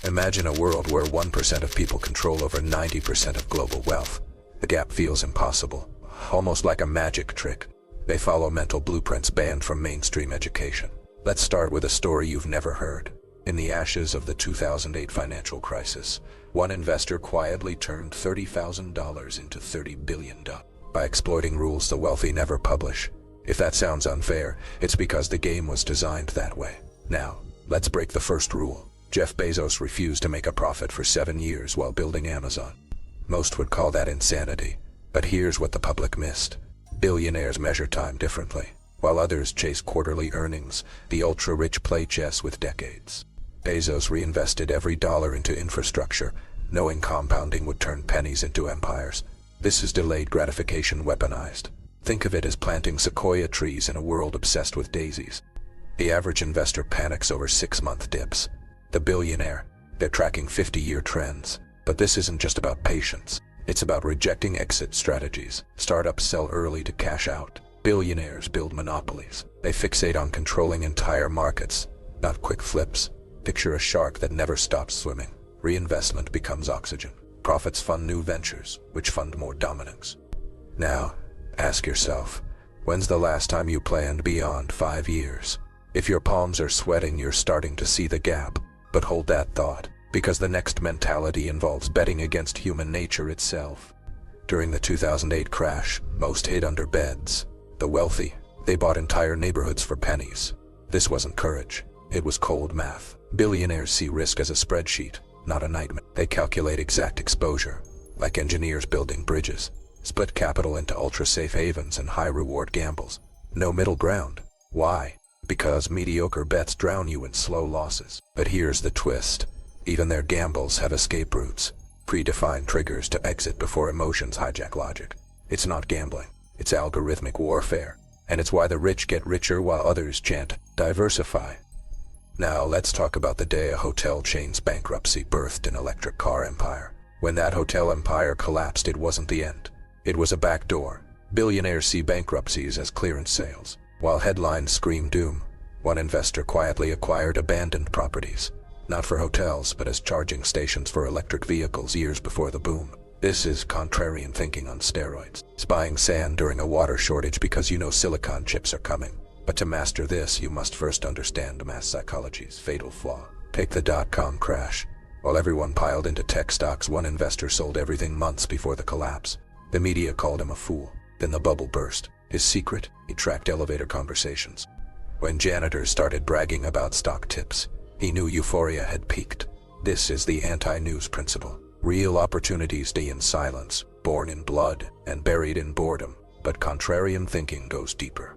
Imagine a world where 1% of people control over 90% of global wealth. The gap feels impossible, almost like a magic trick. They follow mental blueprints banned from mainstream education. Let's start with a story you've never heard. In the ashes of the 2008 financial crisis, one investor quietly turned $30,000 into $30 billion by exploiting rules the wealthy never publish. If that sounds unfair, it's because the game was designed that way. Now, let's break the first rule. Jeff Bezos refused to make a profit for 7 years while building Amazon. Most would call that insanity, but here's what the public missed. Billionaires measure time differently. While others chase quarterly earnings, the ultra-rich play chess with decades. Bezos reinvested every dollar into infrastructure, knowing compounding would turn pennies into empires. This is delayed gratification weaponized. Think of it as planting Sequoia trees in a world obsessed with daisies. The average investor panics over 6-month dips. The billionaire, they're tracking 50-year trends. But this isn't just about patience. It's about rejecting exit strategies. Startups sell early to cash out. Billionaires build monopolies. They fixate on controlling entire markets, not quick flips. Picture a shark that never stops swimming. Reinvestment becomes oxygen. Profits fund new ventures, which fund more dominance. Now, ask yourself, when's the last time you planned beyond 5 years? If your palms are sweating, you're starting to see the gap. But hold that thought, because the next mentality involves betting against human nature itself. During the 2008 crash, most hid under beds. The wealthy, they bought entire neighborhoods for pennies. This wasn't courage, it was cold math. Billionaires see risk as a spreadsheet, not a nightmare. They calculate exact exposure, like engineers building bridges. Split capital into ultra-safe havens and high-reward gambles. No middle ground. Why? Because mediocre bets drown you in slow losses. But here's the twist. Even their gambles have escape routes, predefined triggers to exit before emotions hijack logic. It's not gambling, it's algorithmic warfare. And it's why the rich get richer while others chant, diversify. Now let's talk about the day a hotel chain's bankruptcy birthed an electric car empire. When that hotel empire collapsed, it wasn't the end. It was a backdoor. Billionaires see bankruptcies as clearance sales. While headlines scream doom, one investor quietly acquired abandoned properties, not for hotels but as charging stations for electric vehicles years before the boom. This is contrarian thinking on steroids. It's buying sand during a water shortage because you know silicon chips are coming. But to master this, you must first understand mass psychology's fatal flaw. Take the dot-com crash. While everyone piled into tech stocks, one investor sold everything months before the collapse. The media called him a fool. Then the bubble burst. His secret? He tracked elevator conversations. When janitors started bragging about stock tips, he knew euphoria had peaked. This is the anti-news principle. Real opportunities die in silence, born in blood, and buried in boredom. But contrarian thinking goes deeper.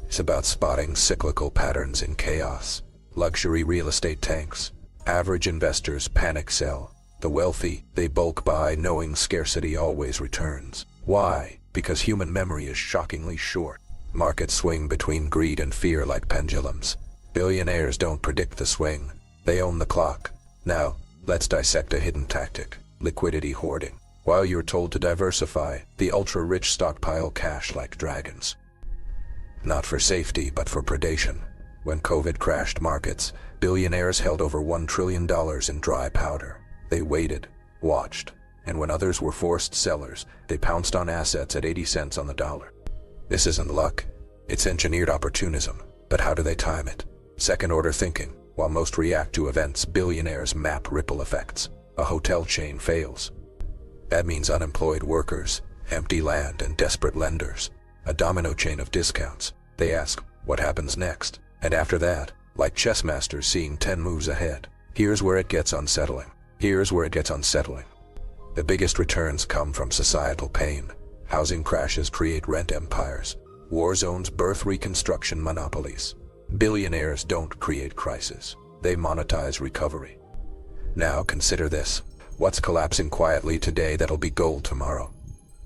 It's about spotting cyclical patterns in chaos. Luxury real estate tanks. Average investors panic sell. The wealthy, they bulk buy knowing scarcity always returns. Why? Because human memory is shockingly short. Markets swing between greed and fear like pendulums. Billionaires don't predict the swing. They own the clock. Now, let's dissect a hidden tactic. Liquidity hoarding. While you're told to diversify, the ultra-rich stockpile cash like dragons. Not for safety, but for predation. When COVID crashed markets, billionaires held over $1 trillion in dry powder. They waited, watched, and when others were forced sellers, they pounced on assets at 80 cents on the dollar. This isn't luck, it's engineered opportunism. But how do they time it? Second-order thinking. While most react to events, billionaires map ripple effects. A hotel chain fails. That means unemployed workers, empty land, and desperate lenders. A domino chain of discounts. They ask, what happens next? And after that, like chess masters seeing 10 moves ahead. Here's where it gets unsettling. The biggest returns come from societal pain. Housing crashes create rent empires. War zones birth reconstruction monopolies. Billionaires don't create crises. They monetize recovery. Now consider this. What's collapsing quietly today that'll be gold tomorrow?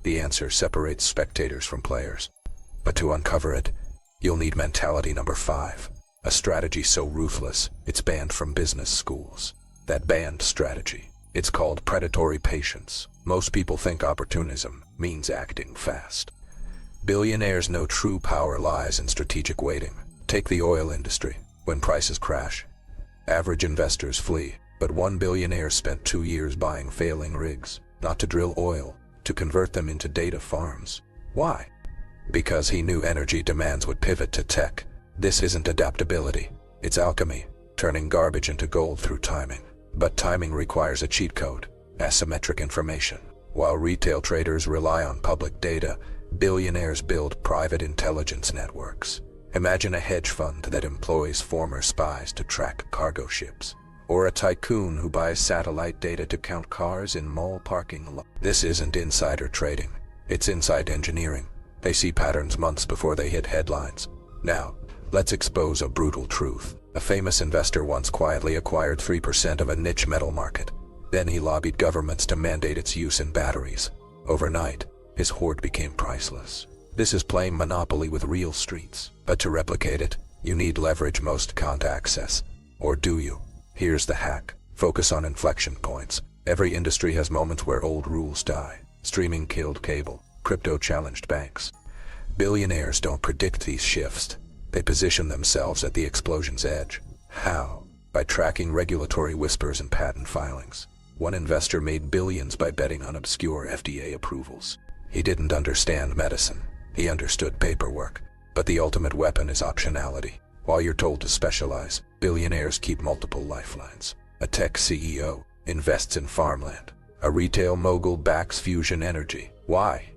The answer separates spectators from players. But to uncover it, you'll need mentality number 5. A strategy so ruthless, it's banned from business schools. That banned strategy. It's called predatory patience. Most people think opportunism means acting fast. Billionaires know true power lies in strategic waiting. Take the oil industry. When prices crash, average investors flee. But one billionaire spent 2 years buying failing rigs, not to drill oil, to convert them into data farms. Why? Because he knew energy demands would pivot to tech. This isn't adaptability, it's alchemy, turning garbage into gold through timing. But timing requires a cheat code, asymmetric information. While retail traders rely on public data, billionaires build private intelligence networks. Imagine a hedge fund that employs former spies to track cargo ships, or a tycoon who buys satellite data to count cars in mall parking lots. This isn't insider trading, it's inside engineering. They see patterns months before they hit headlines. Now, let's expose a brutal truth. A famous investor once quietly acquired 3% of a niche metal market. Then he lobbied governments to mandate its use in batteries. Overnight, his hoard became priceless. This is playing Monopoly with real streets. But to replicate it, you need leverage most can't access. Or do you? Here's the hack. Focus on inflection points. Every industry has moments where old rules die. Streaming killed cable. Crypto challenged banks. Billionaires don't predict these shifts. They position themselves at the explosion's edge. How? By tracking regulatory whispers and patent filings. One investor made billions by betting on obscure FDA approvals. He didn't understand medicine. He understood paperwork. But the ultimate weapon is optionality. While you're told to specialize, billionaires keep multiple lifelines. A tech CEO invests in farmland. A retail mogul backs fusion energy. Why?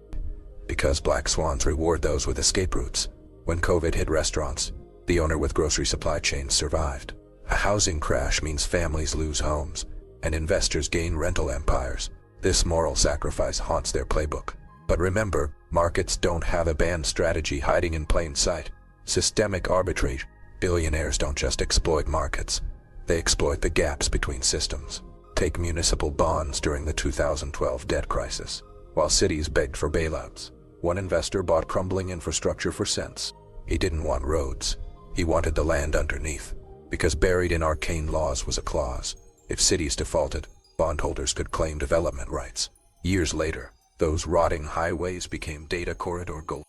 Because black swans reward those with escape routes. When COVID hit restaurants, the owner with grocery supply chains survived. A housing crash means families lose homes, and investors gain rental empires. This moral sacrifice haunts their playbook. But remember, markets don't have a banned strategy hiding in plain sight. Systemic arbitrage. Billionaires don't just exploit markets. They exploit the gaps between systems. Take municipal bonds during the 2012 debt crisis. While cities begged for bailouts, one investor bought crumbling infrastructure for cents. He didn't want roads. He wanted the land underneath. Because buried in arcane laws was a clause. If cities defaulted, bondholders could claim development rights. Years later, those rotting highways became data corridor gold.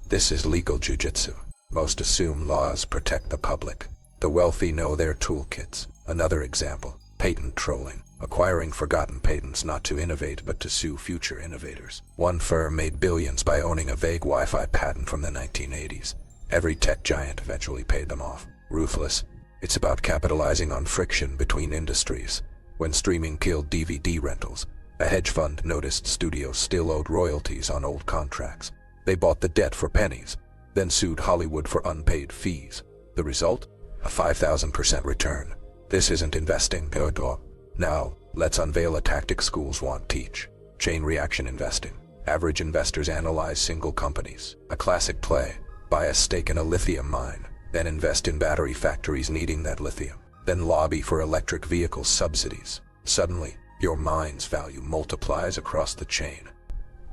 This is legal jujitsu. Most assume laws protect the public. The wealthy know their toolkits. Another example, patent trolling. Acquiring forgotten patents not to innovate but to sue future innovators. One firm made billions by owning a vague Wi-Fi patent from the 1980s. Every tech giant eventually paid them off. Ruthless. It's about capitalizing on friction between industries. When streaming killed DVD rentals, a hedge fund noticed studios still owed royalties on old contracts. They bought the debt for pennies, then sued Hollywood for unpaid fees. The result? A 5,000% return. This isn't investing, Theodore. Now, let's unveil a tactic schools won't teach. Chain reaction investing. Average investors analyze single companies. A classic play. Buy a stake in a lithium mine, then invest in battery factories needing that lithium. Then lobby for electric vehicle subsidies. Suddenly, your mine's value multiplies across the chain.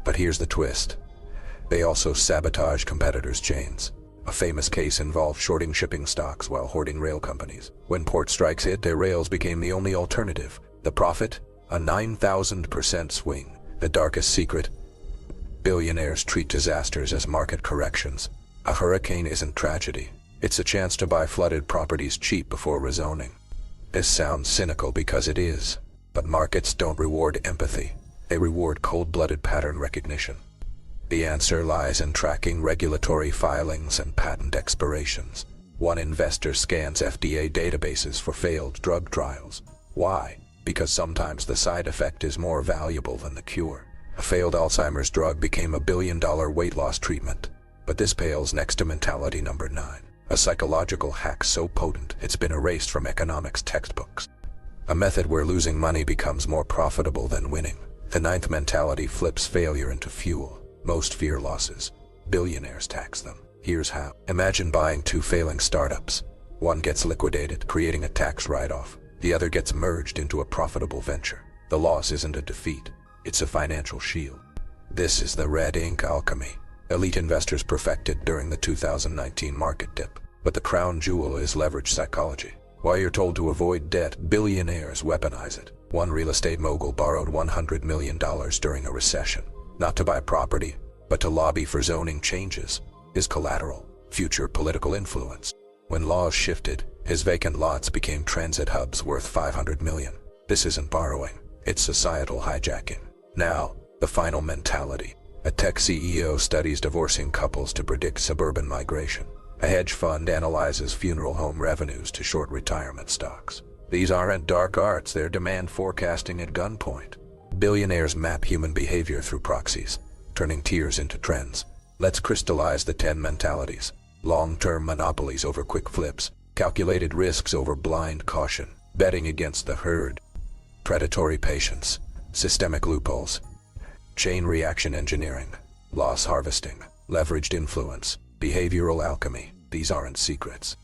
But here's the twist. They also sabotage competitors' chains. A famous case involved shorting shipping stocks while hoarding rail companies. When port strikes hit, their rails became the only alternative. The profit? A 9,000% swing. The darkest secret? Billionaires treat disasters as market corrections. A hurricane isn't tragedy. It's a chance to buy flooded properties cheap before rezoning. This sounds cynical because it is. But markets don't reward empathy. They reward cold-blooded pattern recognition. The answer lies in tracking regulatory filings and patent expirations. One investor scans FDA databases for failed drug trials. Why? Because sometimes the side effect is more valuable than the cure. A failed Alzheimer's drug became a billion-dollar weight loss treatment. But this pales next to mentality number 9. A psychological hack so potent it's been erased from economics textbooks. A method where losing money becomes more profitable than winning. The 9th mentality flips failure into fuel. Most fear losses. Billionaires tax them. Here's how. Imagine buying 2 failing startups. One gets liquidated, creating a tax write-off. The other gets merged into a profitable venture. The loss isn't a defeat. It's a financial shield. This is the red ink alchemy. Elite investors perfected during the 2019 market dip. But the crown jewel is leverage psychology. While you're told to avoid debt, billionaires weaponize it. One real estate mogul borrowed $100 million during a recession. Not to buy property, but to lobby for zoning changes. His collateral, future political influence. When laws shifted, his vacant lots became transit hubs worth $500 million. This isn't borrowing, it's societal hijacking. Now, the final mentality. A tech CEO studies divorcing couples to predict suburban migration. A hedge fund analyzes funeral home revenues to short retirement stocks. These aren't dark arts, they're demand forecasting at gunpoint. Billionaires map human behavior through proxies, turning tears into trends. Let's crystallize the 10 mentalities. Long-term monopolies over quick flips, calculated risks over blind caution, betting against the herd, predatory patience, systemic loopholes, chain reaction engineering, loss harvesting, leveraged influence, behavioral alchemy. These aren't secrets.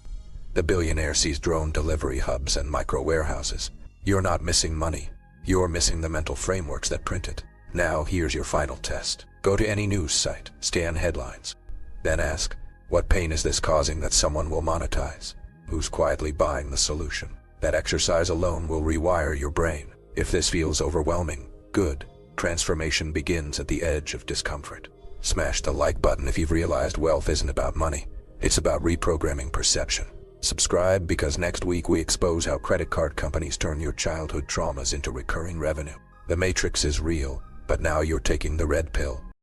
The billionaire sees drone delivery hubs and micro warehouses. You're not missing money. You're missing the mental frameworks that print it. Now here's your final test. Go to any news site, scan headlines. Then ask, what pain is this causing that someone will monetize? Who's quietly buying the solution? That exercise alone will rewire your brain. If this feels overwhelming, good. Transformation begins at the edge of discomfort. Smash the like button if you've realized wealth isn't about money. It's about reprogramming perception. Subscribe because next week we expose how credit card companies turn your childhood traumas into recurring revenue. The matrix is real, but now you're taking the red pill.